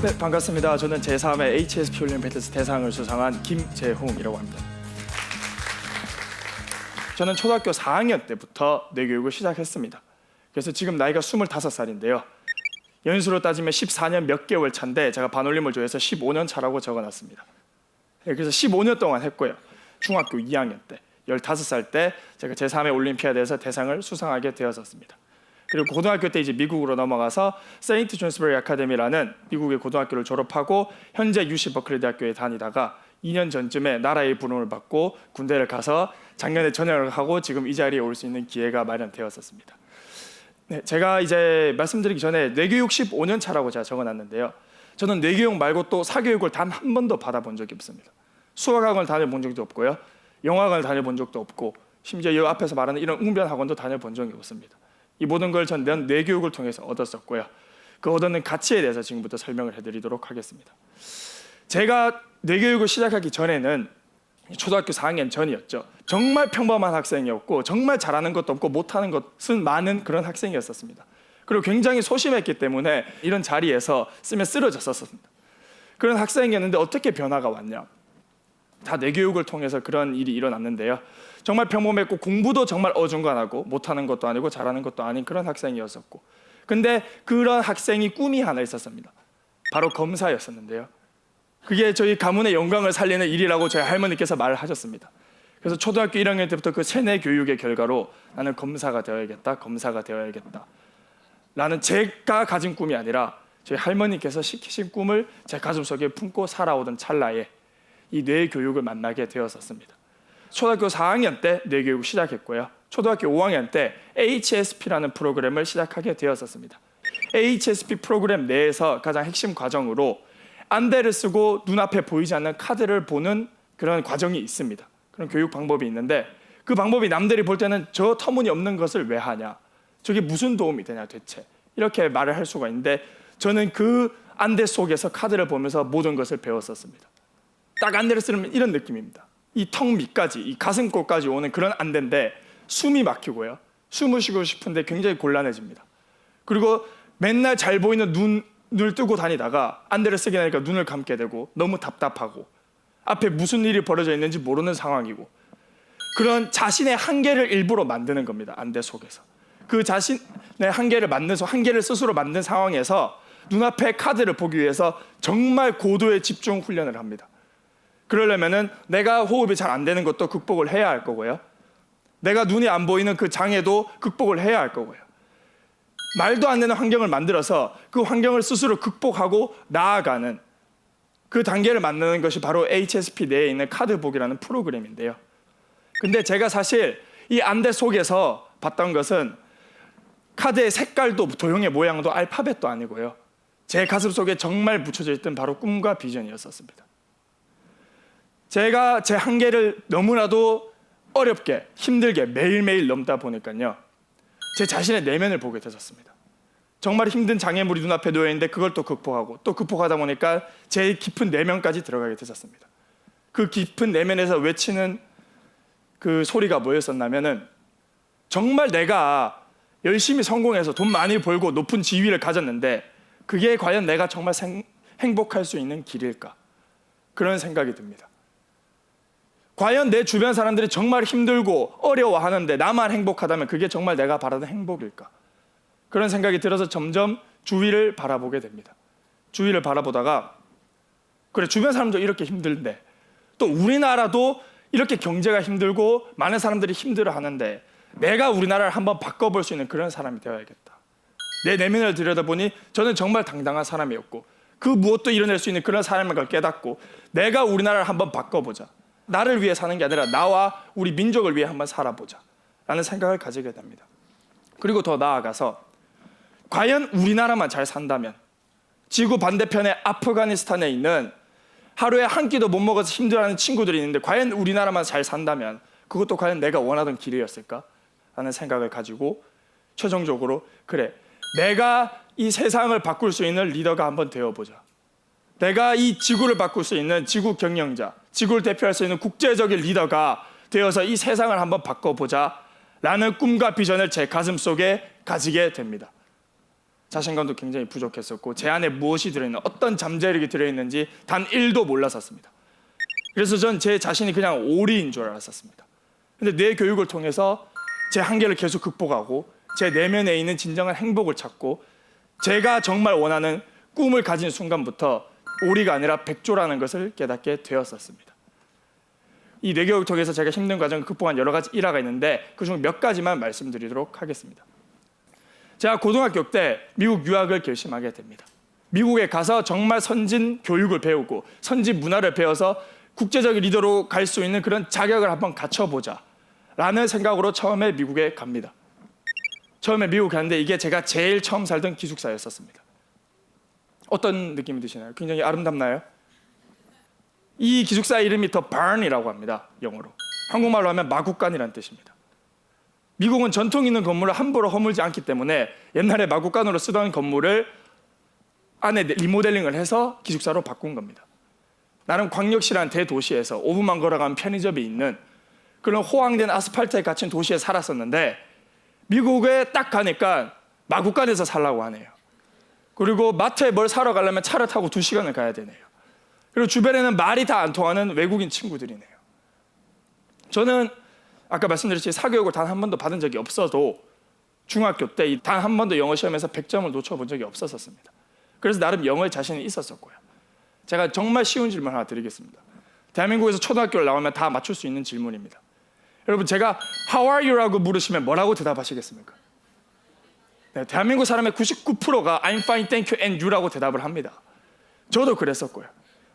네, 반갑습니다. 저는 제3회 HSP 올림피아드 대상을 수상한 김재홍이라고 합니다. 저는 초등학교 4학년 때부터 뇌교육을 시작했습니다. 그래서 지금 나이가 25살인데요. 연수로 따지면 14년 몇 개월 차인데 제가 반올림을 조회해서 15년 차라고 적어놨습니다. 네, 그래서 15년 동안 했고요. 중학교 2학년 때, 15살 때 제가 제3회 올림피아드에서 대상을 수상하게 되었었습니다. 그리고 고등학교 때 이제 미국으로 넘어가서 세인트 존스버리 아카데미라는 미국의 고등학교를 졸업하고 현재 UC 버클리 대학교에 다니다가 2년 전쯤에 나라의 부름을 받고 군대를 가서 작년에 전역을 하고 지금 이 자리에 올 수 있는 기회가 마련되었었습니다. 네, 제가 이제 말씀드리기 전에 뇌교육 15년 차라고 제가 적어놨는데요. 저는 뇌교육 말고 또 사교육을 단 한 번도 받아본 적이 없습니다. 수학학원을 다녀본 적도 없고요. 영어학원을 다녀본 적도 없고 심지어 이 앞에서 말하는 이런 웅변학원도 다녀본 적이 없습니다. 이 모든 걸 전 뇌교육을 통해서 얻었었고요. 그 얻는 가치에 대해서 지금부터 설명을 해드리도록 하겠습니다. 제가 뇌교육을 시작하기 전에는 초등학교 4학년 전이었죠. 정말 평범한 학생이었고 정말 잘하는 것도 없고 못하는 것은 많은 그런 학생이었습니다. 그리고 굉장히 소심했기 때문에 이런 자리에서 쓰면 쓰러졌었습니다. 그런 학생이었는데 어떻게 변화가 왔냐? 다 뇌교육을 통해서 그런 일이 일어났는데요. 정말 평범했고 공부도 정말 어중간하고 못하는 것도 아니고 잘하는 것도 아닌 그런 학생이었었고, 근데 그런 학생이 꿈이 하나 있었습니다. 바로 검사였었는데요. 그게 저희 가문의 영광을 살리는 일이라고 저희 할머니께서 말을 하셨습니다. 그래서 초등학교 1학년 때부터 그 세뇌 교육의 결과로 나는 검사가 되어야겠다, 검사가 되어야겠다 라는 제가 가진 꿈이 아니라 저희 할머니께서 시키신 꿈을 제 가슴속에 품고 살아오던 찰나에 이 뇌교육을 만나게 되었었습니다. 초등학교 4학년 때 뇌교육을 시작했고요. 초등학교 5학년 때 HSP라는 프로그램을 시작하게 되었었습니다. HSP 프로그램 내에서 가장 핵심 과정으로 안대를 쓰고 눈앞에 보이지 않는 카드를 보는 그런 과정이 있습니다. 그런 교육 방법이 있는데 그 방법이 남들이 볼 때는 저 터무니없는 것을 왜 하냐? 저게 무슨 도움이 되냐 대체? 이렇게 말을 할 수가 있는데 저는 그 안대 속에서 카드를 보면서 모든 것을 배웠었습니다. 딱 안대를 쓰면 이런 느낌입니다. 이 턱 밑까지, 이 가슴골까지 오는 그런 안대인데 숨이 막히고요. 숨을 쉬고 싶은데 굉장히 곤란해집니다. 그리고 맨날 잘 보이는 눈을 뜨고 다니다가 안대를 쓰게 되니까 눈을 감게 되고 너무 답답하고 앞에 무슨 일이 벌어져 있는지 모르는 상황이고 그런 자신의 한계를 일부러 만드는 겁니다. 안대 속에서. 그 자신의 한계를 스스로 만든 상황에서 눈앞에 카드를 보기 위해서 정말 고도의 집중 훈련을 합니다. 그러려면은 내가 호흡이 잘 안 되는 것도 극복을 해야 할 거고요. 내가 눈이 안 보이는 그 장애도 극복을 해야 할 거고요. 말도 안 되는 환경을 만들어서 그 환경을 스스로 극복하고 나아가는 그 단계를 만드는 것이 바로 HSP 내에 있는 카드북이라는 프로그램인데요. 근데 제가 사실 이 안대 속에서 봤던 것은 카드의 색깔도 도형의 모양도 알파벳도 아니고요. 제 가슴 속에 정말 묻혀져 있던 바로 꿈과 비전이었습니다. 제가 제 한계를 너무나도 어렵게 힘들게 매일매일 넘다 보니까요. 제 자신의 내면을 보게 되었습니다. 정말 힘든 장애물이 눈앞에 놓여있는데 그걸 또 극복하고 또 극복하다 보니까 제 깊은 내면까지 들어가게 되었습니다. 그 깊은 내면에서 외치는 그 소리가 뭐였었냐면은 정말 내가 열심히 성공해서 돈 많이 벌고 높은 지위를 가졌는데 그게 과연 내가 정말 행복할 수 있는 길일까? 그런 생각이 듭니다. 과연 내 주변 사람들이 정말 힘들고 어려워하는데 나만 행복하다면 그게 정말 내가 바라는 행복일까? 그런 생각이 들어서 점점 주위를 바라보게 됩니다. 주위를 바라보다가 그래 주변 사람도 이렇게 힘든데 또 우리나라도 이렇게 경제가 힘들고 많은 사람들이 힘들어하는데 내가 우리나라를 한번 바꿔볼 수 있는 그런 사람이 되어야겠다. 내 내면을 들여다보니 저는 정말 당당한 사람이었고 그 무엇도 이뤄낼 수 있는 그런 사람인 걸 깨닫고 내가 우리나라를 한번 바꿔보자. 나를 위해 사는 게 아니라 나와 우리 민족을 위해 한번 살아보자 라는 생각을 가지게 됩니다. 그리고 더 나아가서 과연 우리나라만 잘 산다면 지구 반대편의 아프가니스탄에 있는 하루에 한 끼도 못 먹어서 힘들어하는 친구들이 있는데 과연 우리나라만 잘 산다면 그것도 과연 내가 원하던 길이었을까? 라는 생각을 가지고 최종적으로 그래 내가 이 세상을 바꿀 수 있는 리더가 한번 되어보자. 내가 이 지구를 바꿀 수 있는 지구 경영자, 지구를 대표할 수 있는 국제적인 리더가 되어서 이 세상을 한번 바꿔보자 라는 꿈과 비전을 제 가슴속에 가지게 됩니다. 자신감도 굉장히 부족했었고 제 안에 무엇이 들어있는 어떤 잠재력이 들어있는지 단 1도 몰랐었습니다. 그래서 전 제 자신이 그냥 오리인 줄 알았었습니다. 근데 뇌 교육을 통해서 제 한계를 계속 극복하고 제 내면에 있는 진정한 행복을 찾고 제가 정말 원하는 꿈을 가진 순간부터 오리가 아니라 백조라는 것을 깨닫게 되었었습니다. 이 뇌교육을 통해서 제가 힘든 과정을 극복한 여러 가지 일화가 있는데 그중 몇 가지만 말씀드리도록 하겠습니다. 제가 고등학교 때 미국 유학을 결심하게 됩니다. 미국에 가서 정말 선진 교육을 배우고 선진 문화를 배워서 국제적 리더로 갈 수 있는 그런 자격을 한번 갖춰보자 라는 생각으로 처음에 미국에 갑니다. 처음에 미국 갔는데 이게 제가 제일 처음 살던 기숙사였었습니다. 어떤 느낌이 드시나요? 굉장히 아름답나요? 이 기숙사 이름이 The Barn이라고 합니다. 영어로. 한국말로 하면 마구간이라는 뜻입니다. 미국은 전통 있는 건물을 함부로 허물지 않기 때문에 옛날에 마구간으로 쓰던 건물을 안에 리모델링을 해서 기숙사로 바꾼 겁니다. 나름 광역시라는 대도시에서 5분만 걸어가면 편의점이 있는 그런 호황된 아스팔트에 갇힌 도시에 살았었는데 미국에 딱 가니까 마구간에서 살라고 하네요. 그리고 마트에 뭘 사러 가려면 차를 타고 2시간을 가야 되네요. 그리고 주변에는 말이 다 안 통하는 외국인 친구들이네요. 저는 아까 말씀드렸듯이 사교육을 단 한 번도 받은 적이 없어도 중학교 때 단 한 번도 영어 시험에서 100점을 놓쳐본 적이 없었습니다. 그래서 나름 영어에 자신이 있었었고요. 제가 정말 쉬운 질문 하나 드리겠습니다. 대한민국에서 초등학교를 나오면 다 맞출 수 있는 질문입니다. 여러분 제가 How are you? 라고 물으시면 뭐라고 대답하시겠습니까? 네, 대한민국 사람의 99%가 I'm fine, thank you, and you라고 대답을 합니다. 저도 그랬었고요.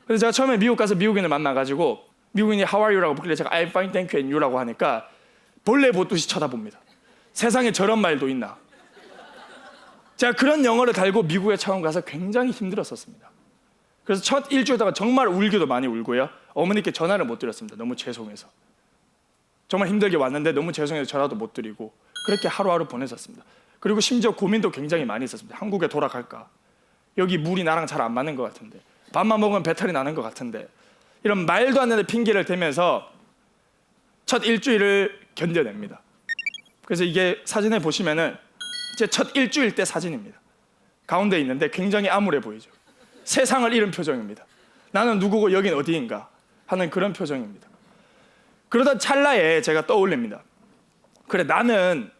그래서 제가 처음에 미국 가서 미국인을 만나가지고 미국인이 How are you?라고 묻길래 제가 I'm fine, thank you, and you라고 하니까 벌레 보듯이 쳐다봅니다. 세상에 저런 말도 있나? 제가 그런 영어를 달고 미국에 처음 가서 굉장히 힘들었었습니다. 그래서 첫 일주일 동안 정말 울기도 많이 울고요. 어머니께 전화를 못 드렸습니다. 너무 죄송해서. 정말 힘들게 왔는데 너무 죄송해서 전화도 못 드리고 그렇게 하루하루 보냈었습니다. 그리고 심지어 고민도 굉장히 많이 있었습니다. 한국에 돌아갈까? 여기 물이 나랑 잘 안 맞는 것 같은데 밥만 먹으면 배탈이 나는 것 같은데 이런 말도 안 되는 핑계를 대면서 첫 일주일을 견뎌냅니다. 그래서 이게 사진에 보시면은 제 첫 일주일 때 사진입니다. 가운데 있는데 굉장히 암울해 보이죠. 세상을 잃은 표정입니다. 나는 누구고 여긴 어디인가 하는 그런 표정입니다. 그러던 찰나에 제가 떠올립니다. 그래 나는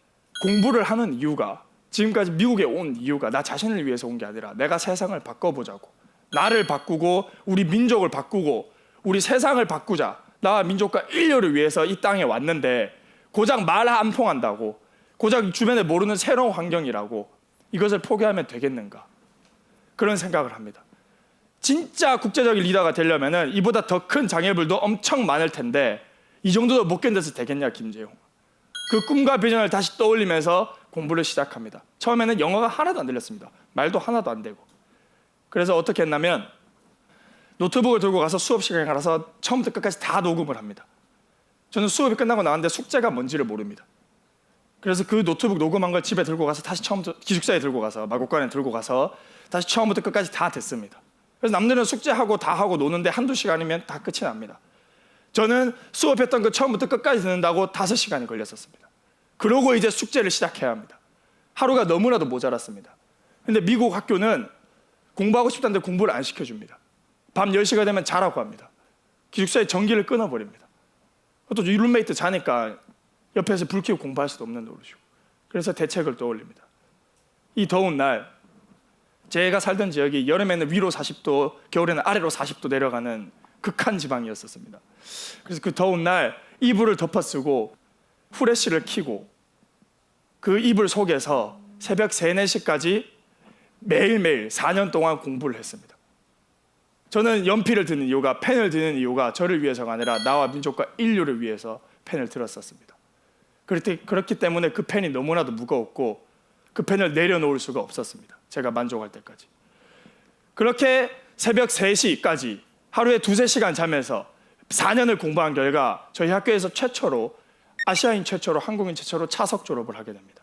공부를 하는 이유가 지금까지 미국에 온 이유가 나 자신을 위해서 온 게 아니라 내가 세상을 바꿔보자고 나를 바꾸고 우리 민족을 바꾸고 우리 세상을 바꾸자 나와 민족과 인류를 위해서 이 땅에 왔는데 고작 말 안 통한다고 고작 주변에 모르는 새로운 환경이라고 이것을 포기하면 되겠는가 그런 생각을 합니다. 진짜 국제적인 리더가 되려면 이보다 더 큰 장애물도 엄청 많을 텐데 이 정도도 못 견뎌서 되겠냐 김재용. 그 꿈과 비전을 다시 떠올리면서 공부를 시작합니다. 처음에는 영어가 하나도 안 들렸습니다. 말도 하나도 안 되고. 그래서 어떻게 했냐면 노트북을 들고 가서 수업 시간에 가서 처음부터 끝까지 다 녹음을 합니다. 저는 수업이 끝나고 나왔는데 숙제가 뭔지를 모릅니다. 그래서 그 노트북 녹음한 걸 집에 들고 가서 다시 처음부터 기숙사에 들고 가서 마곡간에 들고 가서 다시 처음부터 끝까지 다 됐습니다. 그래서 남들은 숙제하고 다 하고 노는데 한두 시간이면 다 끝이 납니다. 저는 수업했던 거 처음부터 끝까지 듣는다고 5시간이 걸렸었습니다. 그러고 이제 숙제를 시작해야 합니다. 하루가 너무나도 모자랐습니다. 근데 미국 학교는 공부하고 싶다는데 공부를 안 시켜줍니다. 밤 10시가 되면 자라고 합니다. 기숙사에 전기를 끊어버립니다. 또 룸메이트 자니까 옆에서 불 켜고 공부할 수도 없는 노릇이고. 그래서 대책을 떠올립니다. 이 더운 날 제가 살던 지역이 여름에는 위로 40도, 겨울에는 아래로 40도 내려가는 극한 지방이었습니다. 그래서 그 더운 날 이불을 덮어쓰고 후레쉬를 켜고 그 이불 속에서 새벽 3, 4시까지 매일매일 4년 동안 공부를 했습니다. 저는 연필을 드는 이유가 펜을 드는 이유가 저를 위해서가 아니라 나와 민족과 인류를 위해서 펜을 들었었습니다. 그렇기 때문에 그 펜이 너무나도 무거웠고 그 펜을 내려놓을 수가 없었습니다. 제가 만족할 때까지. 그렇게 새벽 3시까지 하루에 2-3시간 자면서 4년을 공부한 결과 저희 학교에서 최초로 아시아인 최초로 한국인 최초로 차석 졸업을 하게 됩니다.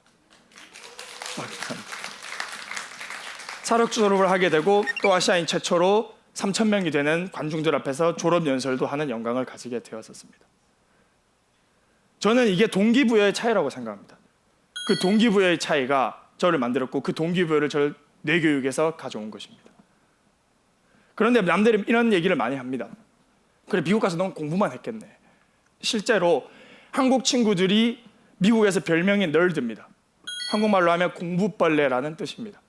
차석 졸업을 하게 되고 또 아시아인 최초로 3,000명이 되는 관중들 앞에서 졸업 연설도 하는 영광을 가지게 되었었습니다. 저는 이게 동기부여의 차이라고 생각합니다. 그 동기부여의 차이가 저를 만들었고 그 동기부여를 저를 뇌교육에서 가져온 것입니다. 그런데 남들이 이런 얘기를 많이 합니다. 그래, 미국 가서 넌 공부만 했겠네. 실제로 한국 친구들이 미국에서 별명이 널드입니다. 한국말로 하면 공부벌레라는 뜻입니다.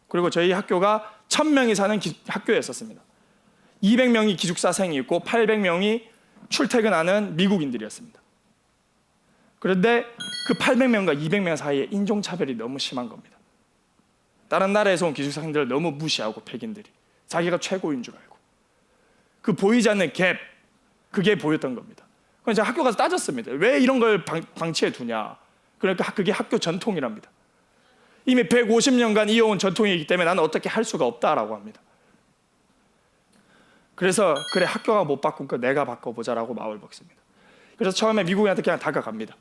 그리고 저희 학교가 1000명이 사는 학교였었습니다. 200명이 기숙사생이 있고 800명이 출퇴근하는 미국인들이었습니다. 그런데 그 800명과 200명 사이에 인종차별이 너무 심한 겁니다. 다른 나라에서 온 기숙사생들을 너무 무시하고 백인들이 자기가 최고인 줄 알고 그 보이지 않는 갭, 그게 보였던 겁니다. 그래서 제가 학교 가서 따졌습니다. 왜 이런 걸 방치해 두냐. 그러니까 그게 학교 전통이랍니다. 이미 150년간 이어온 전통이기 때문에 나는 어떻게 할 수가 없다라고 합니다. 그래서 그래, 학교가 못 바꾼 거 내가 바꿔보자라고 마음을 먹습니다. 그래서 처음에 미국인한테 그냥 다가갑니다.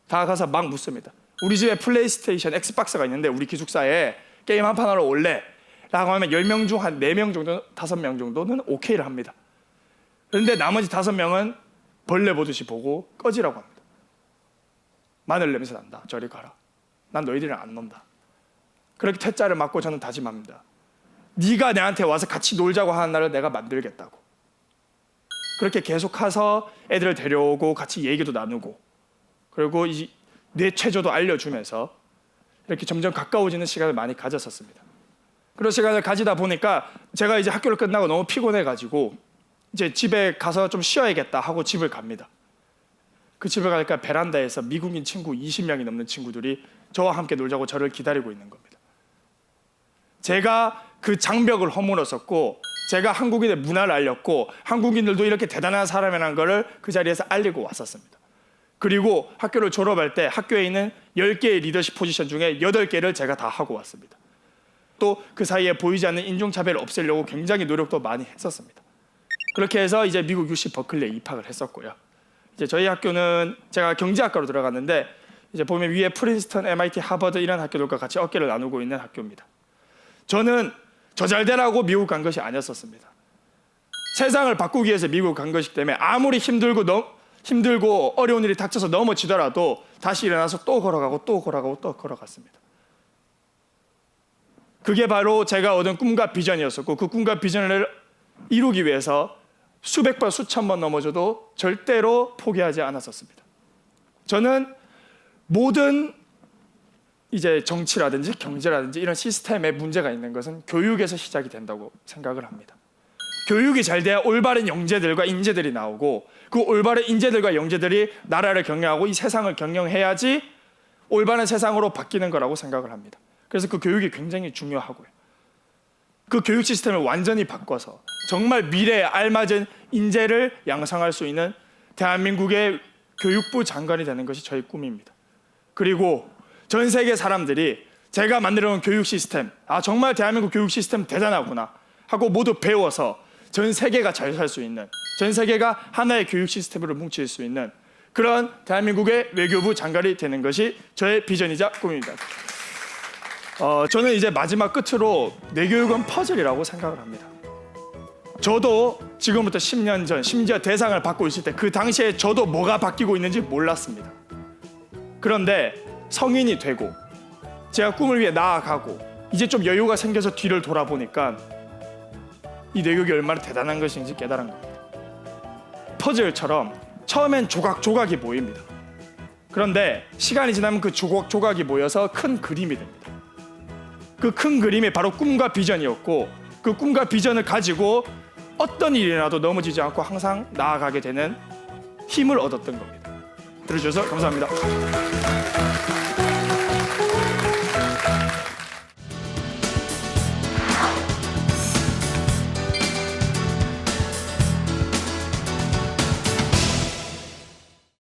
다가가서 막 묻습니다. 우리 집에 플레이스테이션 엑스박스가 있는데 우리 기숙사에 게임 한 판 하러 올래? 라고 하면 10명 중 한 4명 정도, 5명 정도는 오케이를 합니다. 그런데 나머지 5명은 벌레 보듯이 보고 꺼지라고 합니다. 마늘 냄새 난다. 저리 가라. 난 너희들이랑 안 논다. 그렇게 퇴짜를 맞고 저는 다짐합니다. 네가 내한테 와서 같이 놀자고 하는 날을 내가 만들겠다고. 그렇게 계속해서 애들을 데려오고 같이 얘기도 나누고 그리고 내 체조도 알려주면서 이렇게 점점 가까워지는 시간을 많이 가졌었습니다. 그런 시간을 가지다 보니까 제가 이제 학교를 끝나고 너무 피곤해가지고 이제 집에 가서 좀 쉬어야겠다 하고 집을 갑니다. 그 집을 가니까 베란다에서 미국인 친구 20명이 넘는 친구들이 저와 함께 놀자고 저를 기다리고 있는 겁니다. 제가 그 장벽을 허물었었고 제가 한국인의 문화를 알렸고 한국인들도 이렇게 대단한 사람이라는 것을 그 자리에서 알리고 왔었습니다. 그리고 학교를 졸업할 때 학교에 있는 10개의 리더십 포지션 중에 8개를 제가 다 하고 왔습니다. 또 그 사이에 보이지 않는 인종차별을 없애려고 굉장히 노력도 많이 했었습니다. 그렇게 해서 이제 미국 UC 버클리에 입학을 했었고요. 이제 저희 학교는 제가 경제학과로 들어갔는데 이제 보면 위에 프린스턴, MIT, 하버드 이런 학교들과 같이 어깨를 나누고 있는 학교입니다. 저는 저 잘 되라고 미국 간 것이 아니었었습니다. 세상을 바꾸기 위해서 미국 간 것이기 때문에 아무리 힘들고 어려운 일이 닥쳐서 넘어지더라도 다시 일어나서 또 걸어가고 또 걸어가고 또 걸어갔습니다. 그게 바로 제가 얻은 꿈과 비전이었었고 그 꿈과 비전을 이루기 위해서 수백 번 수천 번 넘어져도 절대로 포기하지 않았었습니다. 저는 모든 이제 정치라든지 경제라든지 이런 시스템에 문제가 있는 것은 교육에서 시작이 된다고 생각을 합니다. 교육이 잘 돼야 올바른 영재들과 인재들이 나오고 그 올바른 인재들과 영재들이 나라를 경영하고 이 세상을 경영해야지 올바른 세상으로 바뀌는 거라고 생각을 합니다. 그래서 그 교육이 굉장히 중요하고요. 그 교육 시스템을 완전히 바꿔서 정말 미래에 알맞은 인재를 양성할 수 있는 대한민국의 교육부 장관이 되는 것이 저의 꿈입니다. 그리고 전 세계 사람들이 제가 만들어 놓은 교육 시스템, 정말 대한민국 교육 시스템 대단하구나 하고 모두 배워서 전 세계가 잘 살 수 있는, 전 세계가 하나의 교육 시스템으로 뭉칠 수 있는 그런 대한민국의 외교부 장관이 되는 것이 저의 비전이자 꿈입니다. 저는 이제 마지막 끝으로 뇌교육은 퍼즐이라고 생각을 합니다. 저도 지금부터 10년 전, 심지어 대상을 받고 있을 때 그 당시에 저도 뭐가 바뀌고 있는지 몰랐습니다. 그런데 성인이 되고 제가 꿈을 위해 나아가고 이제 좀 여유가 생겨서 뒤를 돌아보니까 이 뇌교육이 얼마나 대단한 것인지 깨달은 겁니다. 퍼즐처럼 처음엔 조각조각이 보입니다. 그런데 시간이 지나면 그 조각조각이 모여서 큰 그림이 됩니다. 그 큰 그림이 바로 꿈과 비전이었고 그 꿈과 비전을 가지고 어떤 일이 나도 넘어지지 않고 항상 나아가게 되는 힘을 얻었던 겁니다. 들어주셔서 감사합니다.